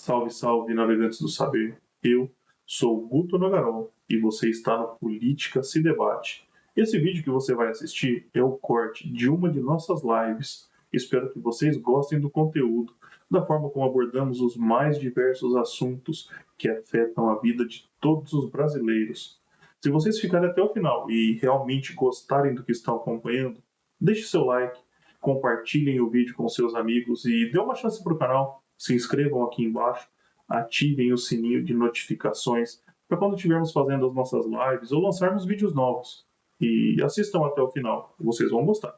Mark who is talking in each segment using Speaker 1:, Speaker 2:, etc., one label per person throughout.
Speaker 1: Salve, salve, navegantes do saber. Eu sou o Guto Nogarol e você está no Política se Debate. Esse vídeo que você vai assistir é o corte de uma de nossas lives. Espero que vocês gostem do conteúdo, da forma como abordamos os mais diversos assuntos que afetam a vida de todos os brasileiros. Se vocês ficarem até o final e realmente gostarem do que estão acompanhando, deixe seu like, compartilhem o vídeo com seus amigos e dê uma chance para o canal. Se inscrevam aqui embaixo, ativem o sininho de notificações para quando estivermos fazendo as nossas lives ou lançarmos vídeos novos. E assistam até o final, vocês vão gostar.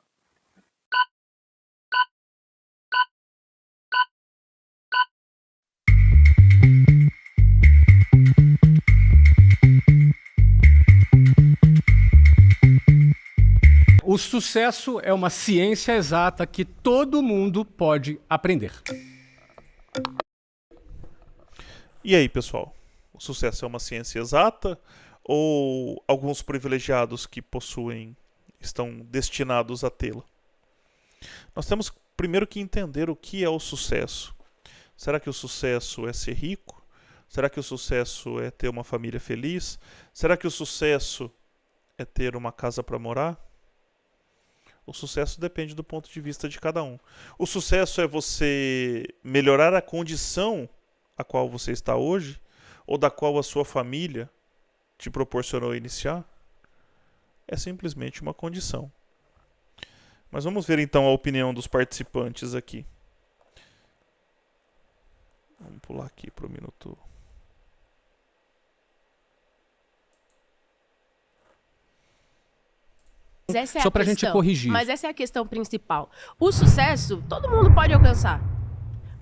Speaker 2: O sucesso é uma ciência exata que todo mundo pode aprender.
Speaker 3: E aí, pessoal? O sucesso é uma ciência exata ou alguns privilegiados que possuem estão destinados a tê-la? Nós temos primeiro que entender o que é o sucesso. Será que o sucesso é ser rico? Será que o sucesso é ter uma família feliz? Será que o sucesso é ter uma casa para morar? O sucesso depende do ponto de vista de cada um. O sucesso é você melhorar a condição a qual você está hoje, ou da qual a sua família te proporcionou iniciar? É simplesmente uma condição. Mas vamos ver então a opinião dos participantes aqui. Vamos pular aqui para o minuto.
Speaker 2: Só para a gente corrigir.
Speaker 4: Mas essa é a questão principal. O sucesso, todo mundo pode alcançar.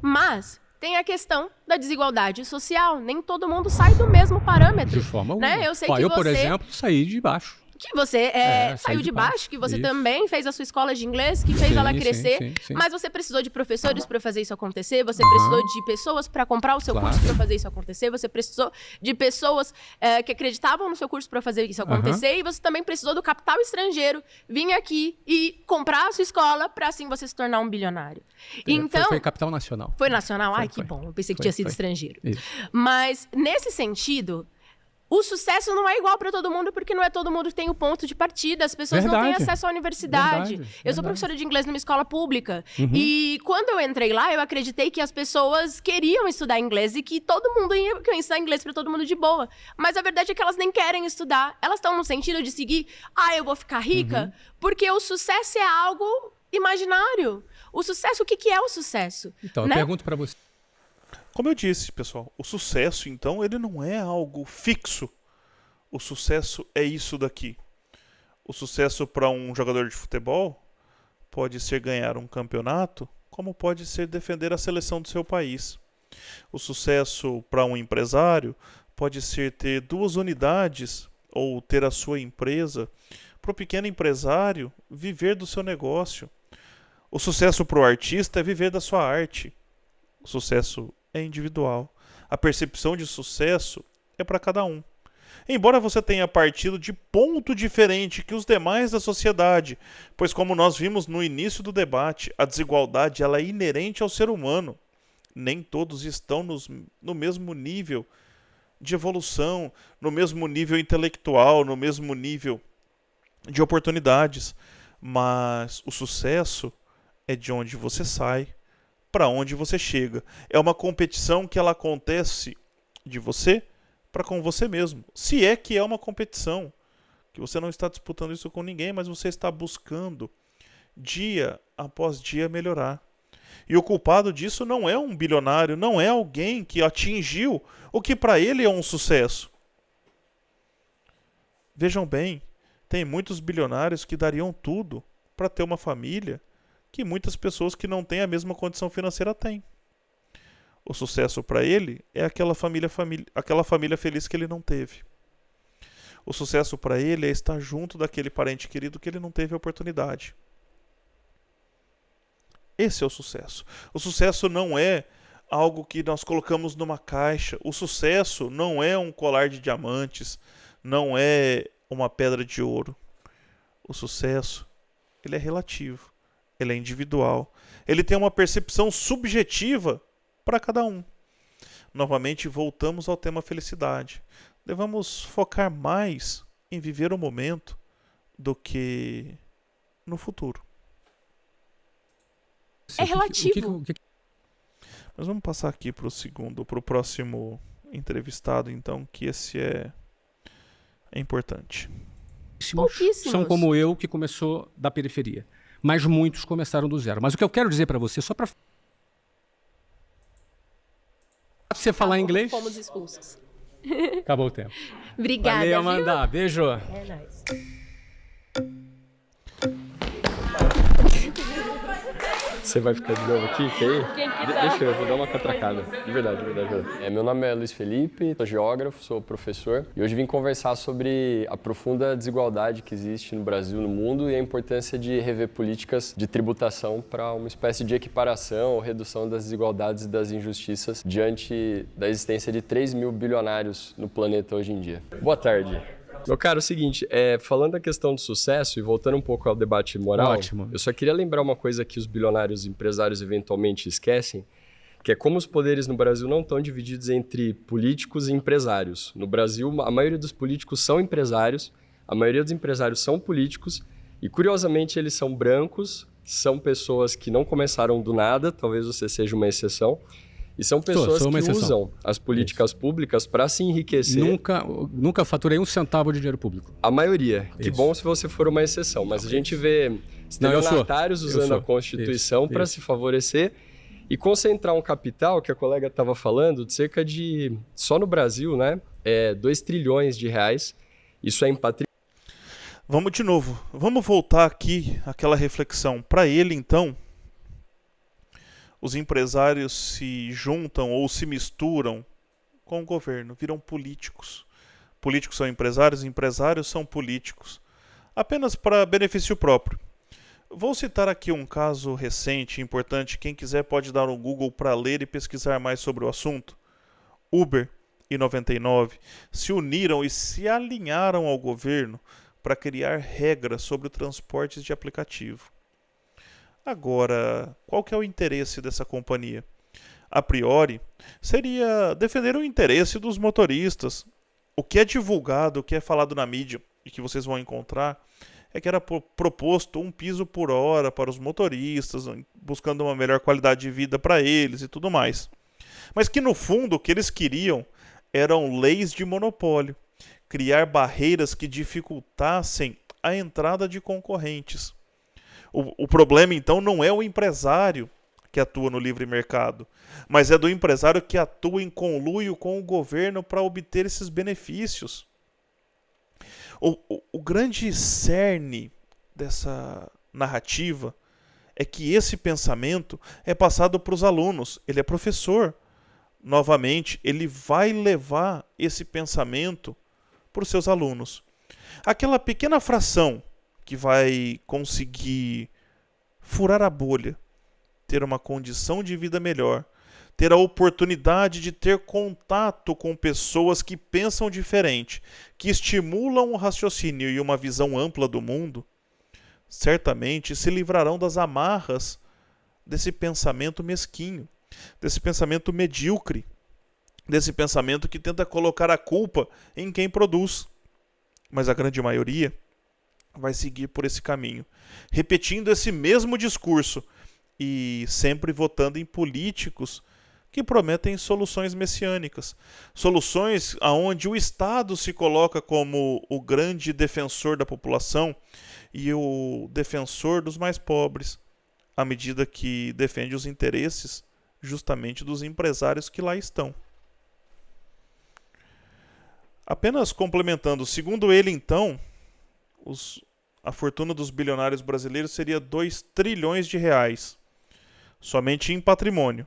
Speaker 4: Mas tem a questão da desigualdade social. Nem todo mundo sai do mesmo parâmetro.
Speaker 2: De forma alguma.
Speaker 4: Né? Eu sei que
Speaker 2: eu,
Speaker 4: você...
Speaker 2: por exemplo, saí de baixo.
Speaker 4: Que você saiu de baixo, que você
Speaker 2: Isso.
Speaker 4: também fez a sua escola de inglês, que fez ela crescer,
Speaker 2: sim.
Speaker 4: mas você precisou de professores para fazer isso acontecer, você precisou de pessoas para comprar o seu curso para fazer isso acontecer, você precisou de pessoas que acreditavam no seu curso para fazer isso acontecer, e você também precisou do capital estrangeiro vir aqui e comprar a sua escola para assim você se tornar um bilionário. Então,
Speaker 2: Foi capital nacional.
Speaker 4: Foi nacional? Ai, que bom, eu pensei que tinha sido estrangeiro. Isso. Mas, nesse sentido... O sucesso não é igual para todo mundo, porque não é todo mundo que tem o ponto de partida. As pessoas não têm acesso à universidade. Eu sou professora de inglês numa escola pública. E quando eu entrei lá, eu acreditei que as pessoas queriam estudar inglês e que todo mundo ia ensinar inglês para todo mundo de boa. Mas a verdade é que elas nem querem estudar. Elas estão no sentido de seguir, eu vou ficar rica, porque o sucesso é algo imaginário. O sucesso, o que é o sucesso?
Speaker 2: Então, eu pergunto para você.
Speaker 3: Como eu disse, pessoal, o sucesso, então, ele não é algo fixo. O sucesso é isso daqui. O sucesso para um jogador de futebol pode ser ganhar um campeonato, como pode ser defender a seleção do seu país. O sucesso para um empresário pode ser ter 2 unidades ou ter a sua empresa. Para o pequeno empresário, viver do seu negócio. O sucesso para o artista é viver da sua arte. O sucesso é individual. A percepção de sucesso é para cada um. Embora você tenha partido de ponto diferente que os demais da sociedade, pois como nós vimos no início do debate, a desigualdade ela é inerente ao ser humano. Nem todos estão no mesmo nível de evolução, no mesmo nível intelectual, no mesmo nível de oportunidades. Mas o sucesso é de onde você sai, para onde você chega. É uma competição que ela acontece de você para com você mesmo. Se é que é uma competição, que você não está disputando isso com ninguém, mas você está buscando dia após dia melhorar. E o culpado disso não é um bilionário, não é alguém que atingiu o que para ele é um sucesso. Vejam bem, tem muitos bilionários que dariam tudo para ter uma família que muitas pessoas que não têm a mesma condição financeira têm. O sucesso para ele é aquela família feliz que ele não teve. O sucesso para ele é estar junto daquele parente querido que ele não teve a oportunidade. Esse é o sucesso. O sucesso não é algo que nós colocamos numa caixa. O sucesso não é um colar de diamantes, não é uma pedra de ouro. O sucesso, ele é relativo. Ele é individual. Ele tem uma percepção subjetiva para cada um. Novamente voltamos ao tema felicidade. Devemos focar mais em viver o momento do que no futuro.
Speaker 4: É relativo.
Speaker 3: Mas vamos passar aqui para o próximo entrevistado, então, que esse é importante.
Speaker 4: Pouquíssimos.
Speaker 2: São como eu, que começou da periferia. Mas muitos começaram do zero. Mas o que eu quero dizer para você, só para você falar inglês...
Speaker 4: Fomos expulsos.
Speaker 2: Acabou o tempo.
Speaker 4: Obrigada,
Speaker 2: Valeu,
Speaker 4: viu?
Speaker 2: Amanda. Beijo.
Speaker 4: É nóis.
Speaker 5: Você vai ficar de novo aqui?
Speaker 4: Quem que tá?
Speaker 5: Deixa eu vou dar uma catracada. De verdade. Meu nome é Luiz Felipe, sou geógrafo, sou professor. E hoje vim conversar sobre a profunda desigualdade que existe no Brasil, no mundo, e a importância de rever políticas de tributação para uma espécie de equiparação ou redução das desigualdades e das injustiças diante da existência de 3 mil bilionários no planeta hoje em dia. Boa tarde. Meu caro, é o seguinte, falando da questão do sucesso e voltando um pouco ao debate moral,
Speaker 2: Ótimo.
Speaker 5: eu só queria lembrar uma coisa que os bilionários empresários eventualmente esquecem, que é como os poderes no Brasil não estão divididos entre políticos e empresários. No Brasil, a maioria dos políticos são empresários, a maioria dos empresários são políticos e, curiosamente, eles são brancos, são pessoas que não começaram do nada, talvez você seja uma exceção, e são pessoas que usam as políticas públicas para se enriquecer.
Speaker 2: Nunca faturei um centavo de dinheiro público.
Speaker 5: A maioria. Que bom se você for uma exceção. Mas a gente vê estelionatários usando a Constituição para se favorecer e concentrar um capital, que a colega estava falando, de cerca de, só no Brasil, né, 2 trilhões de reais. Isso é em patrimônio.
Speaker 3: Vamos de novo. Vamos voltar aqui àquela reflexão. Para ele, então, os empresários se juntam ou se misturam com o governo, viram políticos. Políticos são empresários, empresários são políticos, apenas para benefício próprio. Vou citar aqui um caso recente, importante, quem quiser pode dar um Google para ler e pesquisar mais sobre o assunto. Uber e 99 se uniram e se alinharam ao governo para criar regras sobre transportes de aplicativo. Agora, qual que é o interesse dessa companhia? A priori, seria defender o interesse dos motoristas. O que é divulgado, o que é falado na mídia e que vocês vão encontrar é que era proposto um piso por hora para os motoristas, buscando uma melhor qualidade de vida para eles e tudo mais. Mas que no fundo o que eles queriam eram leis de monopólio, criar barreiras que dificultassem a entrada de concorrentes. O problema, então, não é o empresário que atua no livre mercado, mas é do empresário que atua em conluio com o governo para obter esses benefícios. O grande cerne dessa narrativa é que esse pensamento é passado para os alunos. Ele é professor. Novamente, ele vai levar esse pensamento para os seus alunos. Aquela pequena fração que vai conseguir furar a bolha, ter uma condição de vida melhor, ter a oportunidade de ter contato com pessoas que pensam diferente, que estimulam o raciocínio e uma visão ampla do mundo, certamente se livrarão das amarras desse pensamento mesquinho, desse pensamento medíocre, desse pensamento que tenta colocar a culpa em quem produz. Mas a grande maioria vai seguir por esse caminho, repetindo esse mesmo discurso e sempre votando em políticos que prometem soluções messiânicas, soluções onde o Estado se coloca como o grande defensor da população e o defensor dos mais pobres, à medida que defende os interesses justamente dos empresários que lá estão. Apenas complementando, segundo ele, então, a fortuna dos bilionários brasileiros seria 2 trilhões de reais, somente em patrimônio.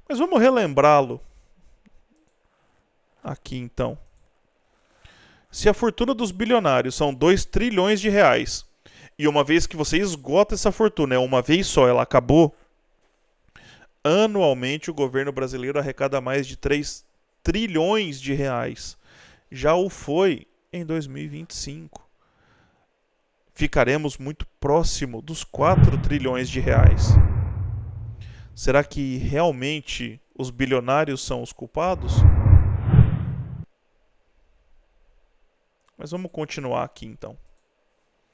Speaker 3: Mas vamos relembrá-lo aqui, então. Se a fortuna dos bilionários são 2 trilhões de reais, e uma vez que você esgota essa fortuna, uma vez só, ela acabou, anualmente o governo brasileiro arrecada mais de 3 trilhões de reais. Já o foi em 2025. Ficaremos muito próximo dos 4 trilhões de reais. Será que realmente os bilionários são os culpados? Mas vamos continuar aqui então.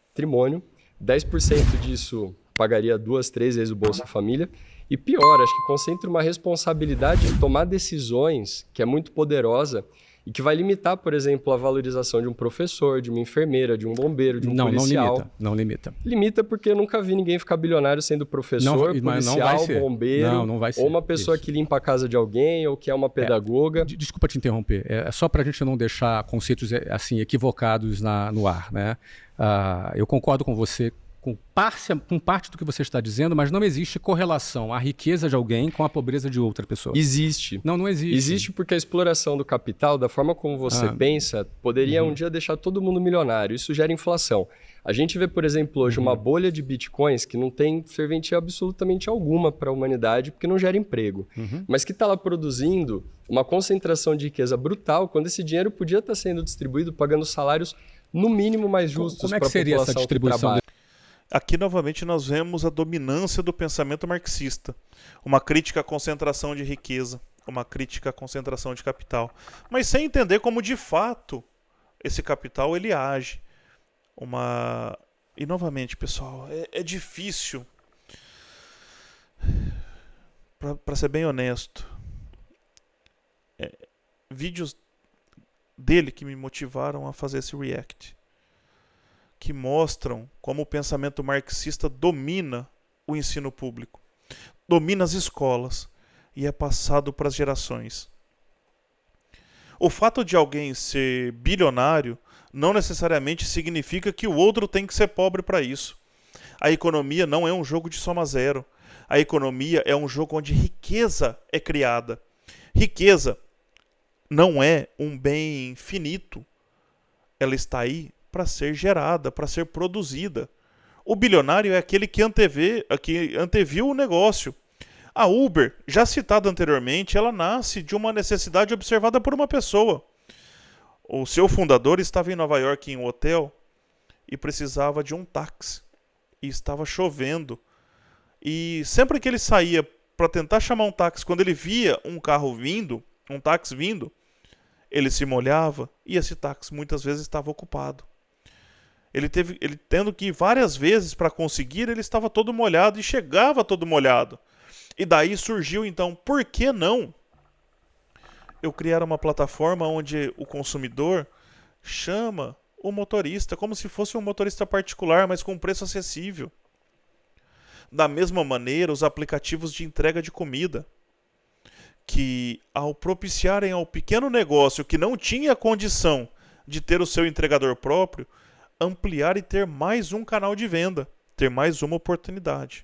Speaker 5: Patrimônio, 10% disso pagaria 2, 3 vezes o Bolsa Família. E pior, acho que concentra uma responsabilidade em tomar decisões que é muito poderosa e que vai limitar, por exemplo, a valorização de um professor, de uma enfermeira, de um bombeiro, de um policial.
Speaker 2: Não limita.
Speaker 5: Limita porque eu nunca vi ninguém ficar bilionário sendo professor, policial, bombeiro,
Speaker 2: não vai ser.
Speaker 5: ou uma pessoa que limpa a casa de alguém, ou que é uma pedagoga.
Speaker 2: Desculpa te interromper, é só para a gente não deixar conceitos assim equivocados no ar, né? Eu concordo com você com parte do que você está dizendo, mas não existe correlação a riqueza de alguém com a pobreza de outra pessoa.
Speaker 5: Existe.
Speaker 2: Não existe.
Speaker 5: Existe porque a exploração do capital, da forma como você pensa, poderia um dia deixar todo mundo milionário. Isso gera inflação. A gente vê, por exemplo, hoje uma bolha de bitcoins que não tem serventia absolutamente alguma para a humanidade, porque não gera emprego. Mas que está lá produzindo uma concentração de riqueza brutal, quando esse dinheiro podia estar sendo distribuído pagando salários no mínimo mais justos para a população.
Speaker 2: Como é que seria essa distribuição?
Speaker 3: Aqui, novamente, nós vemos a dominância do pensamento marxista. Uma crítica à concentração de riqueza, uma crítica à concentração de capital. Mas sem entender como, de fato, esse capital ele age. E, novamente, pessoal, é difícil. Para ser bem honesto, vídeos dele que me motivaram a fazer esse react, que mostram como o pensamento marxista domina o ensino público, domina as escolas e é passado para as gerações. O fato de alguém ser bilionário não necessariamente significa que o outro tem que ser pobre para isso. A economia não é um jogo de soma zero. A economia é um jogo onde riqueza é criada. Riqueza não é um bem finito. Ela está aí para ser gerada, para ser produzida. O bilionário é aquele que anteviu o negócio. A Uber, já citada anteriormente, ela nasce de uma necessidade observada por uma pessoa. O seu fundador estava em Nova York em um hotel e precisava de um táxi. E estava chovendo. E sempre que ele saía para tentar chamar um táxi, quando ele via um táxi vindo, ele se molhava e esse táxi muitas vezes estava ocupado. Ele tendo que ir várias vezes para conseguir, ele estava todo molhado e chegava todo molhado. E daí surgiu então, por que não eu criar uma plataforma onde o consumidor chama o motorista como se fosse um motorista particular, mas com preço acessível. Da mesma maneira, os aplicativos de entrega de comida, que ao propiciarem ao pequeno negócio que não tinha condição de ter o seu entregador próprio, ampliar e ter mais um canal de venda, ter mais uma oportunidade.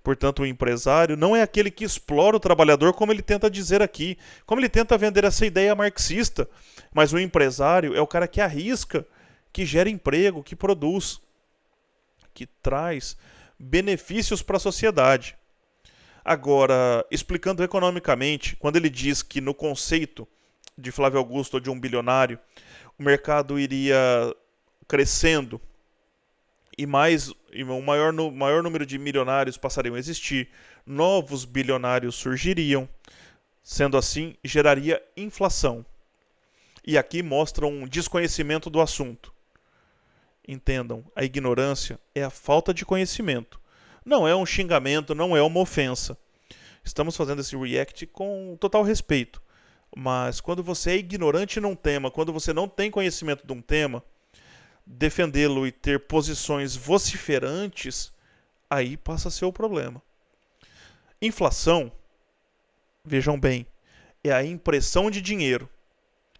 Speaker 3: Portanto, o empresário não é aquele que explora o trabalhador, como ele tenta dizer aqui, como ele tenta vender essa ideia marxista, mas o empresário é o cara que arrisca, que gera emprego, que produz, que traz benefícios para a sociedade. Agora, explicando economicamente, quando ele diz que no conceito de Flávio Augusto ou de um bilionário, o mercado iria crescendo e um maior número de milionários passariam a existir, novos bilionários surgiriam, sendo assim, geraria inflação. E aqui mostra um desconhecimento do assunto. Entendam, a ignorância é a falta de conhecimento. Não é um xingamento, não é uma ofensa. Estamos fazendo esse react com total respeito. Mas quando você é ignorante num tema, quando você não tem conhecimento de um tema, defendê-lo e ter posições vociferantes, aí passa a ser o problema. Inflação, vejam bem, é a impressão de dinheiro.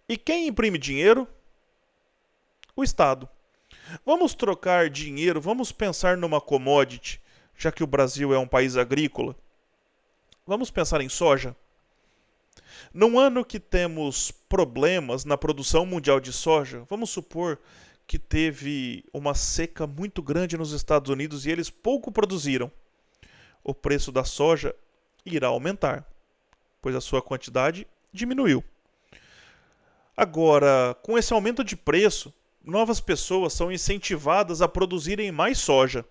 Speaker 3: E quem imprime dinheiro? O Estado. Vamos trocar dinheiro, vamos pensar numa commodity, já que o Brasil é um país agrícola. Vamos pensar em soja. Num ano que temos problemas na produção mundial de soja, vamos supor que teve uma seca muito grande nos Estados Unidos e eles pouco produziram. O preço da soja irá aumentar, pois a sua quantidade diminuiu. Agora, com esse aumento de preço, novas pessoas são incentivadas a produzirem mais soja.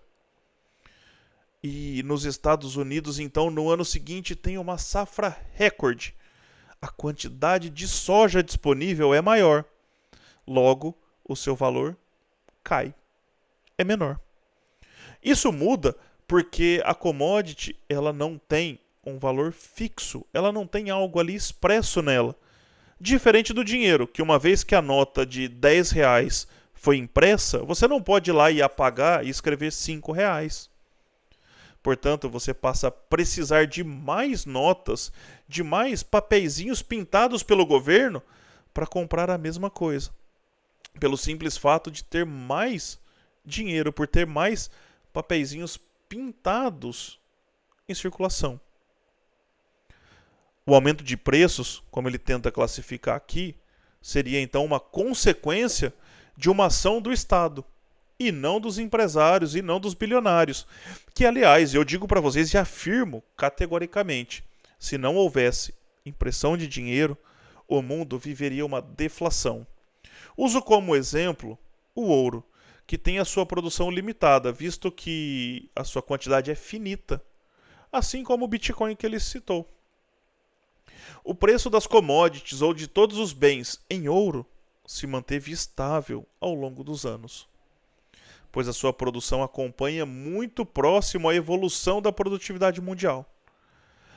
Speaker 3: E nos Estados Unidos, então, no ano seguinte, tem uma safra recorde. A quantidade de soja disponível é maior. Logo, o seu valor cai. É menor. Isso muda porque a commodity ela não tem um valor fixo. Ela não tem algo ali expresso nela. Diferente do dinheiro, que uma vez que a nota de R$10 foi impressa, você não pode ir lá e apagar e escrever R$5. Portanto, você passa a precisar de mais notas, de mais papeizinhos pintados pelo governo para comprar a mesma coisa. Pelo simples fato de ter mais dinheiro, por ter mais papeizinhos pintados em circulação. O aumento de preços, como ele tenta classificar aqui, seria então uma consequência de uma ação do Estado, e não dos empresários, e não dos bilionários. Que, aliás, eu digo para vocês e afirmo categoricamente, se não houvesse impressão de dinheiro, o mundo viveria uma deflação. Uso como exemplo o ouro, que tem a sua produção limitada, visto que a sua quantidade é finita, assim como o Bitcoin que ele citou. O preço das commodities ou de todos os bens em ouro se manteve estável ao longo dos anos, pois a sua produção acompanha muito próximo à evolução da produtividade mundial.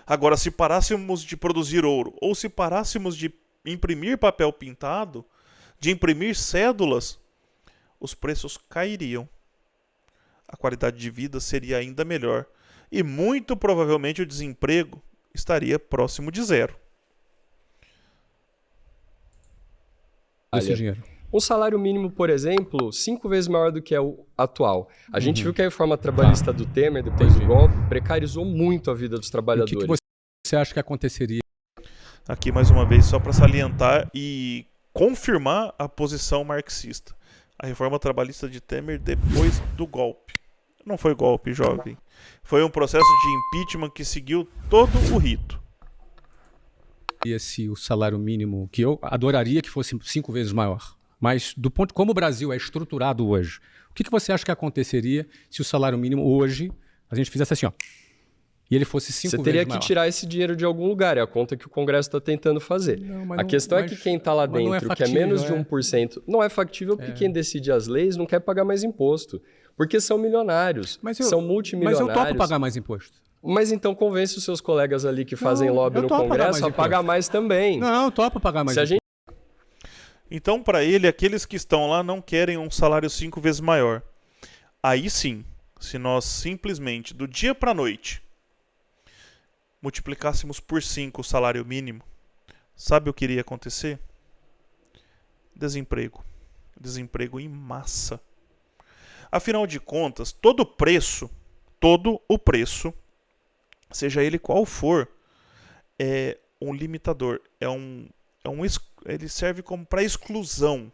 Speaker 3: Agora, se parássemos de produzir ouro ou se parássemos de imprimir papel pintado, de imprimir cédulas, os preços cairiam. A qualidade de vida seria ainda melhor e muito provavelmente o desemprego estaria próximo de zero.
Speaker 2: Esse dinheiro.
Speaker 5: Um salário mínimo, por exemplo, 5 vezes maior do que é o atual. A gente viu que a reforma trabalhista do Temer, depois do golpe, precarizou muito a vida dos trabalhadores.
Speaker 2: O que você acha que aconteceria?
Speaker 3: Aqui, mais uma vez, só para salientar e confirmar a posição marxista. A reforma trabalhista de Temer depois do golpe. Não foi golpe, jovem. Foi um processo de impeachment que seguiu todo o rito.
Speaker 2: Se o salário mínimo, que eu adoraria que fosse 5 vezes maior, mas do ponto como o Brasil é estruturado hoje, o que você acha que aconteceria se o salário mínimo hoje a gente fizesse assim, ó, e ele fosse 5 vezes maior?
Speaker 5: Você teria que tirar esse dinheiro de algum lugar, é a conta que o Congresso está tentando fazer. A questão é que quem está lá dentro, que é menos de 1%, não é factível porque quem decide as leis não quer pagar mais imposto, porque são milionários, são multimilionários.
Speaker 2: Mas eu topo pagar mais imposto.
Speaker 5: Mas então convence os seus colegas ali que fazem lobby no Congresso a pagar mais também.
Speaker 2: Não, eu topo pagar mais imposto.
Speaker 3: Então, para ele, aqueles que estão lá não querem um salário 5 vezes maior. Aí sim, se nós simplesmente, do dia para a noite, multiplicássemos por 5 o salário mínimo, sabe o que iria acontecer? Desemprego. Desemprego em massa. Afinal de contas, todo o preço, seja ele qual for, é um limitador, ele serve como para exclusão.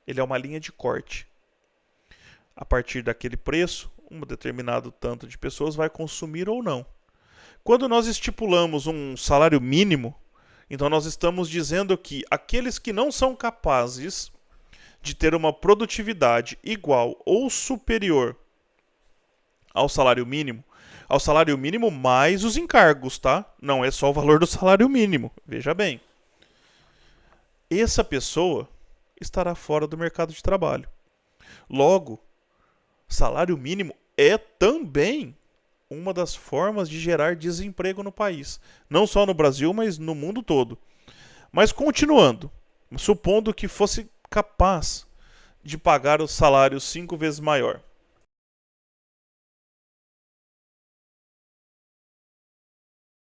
Speaker 3: Ele é uma linha de corte. A partir daquele preço, um determinado tanto de pessoas vai consumir ou não. Quando nós estipulamos um salário mínimo, então nós estamos dizendo que aqueles que não são capazes de ter uma produtividade igual ou superior ao salário mínimo mais os encargos, tá? Não é só o valor do salário mínimo, veja bem. Essa pessoa estará fora do mercado de trabalho. Logo, salário mínimo é também uma das formas de gerar desemprego no país. Não só no Brasil, mas no mundo todo. Mas continuando, supondo que fosse capaz de pagar o salário 5 vezes maior.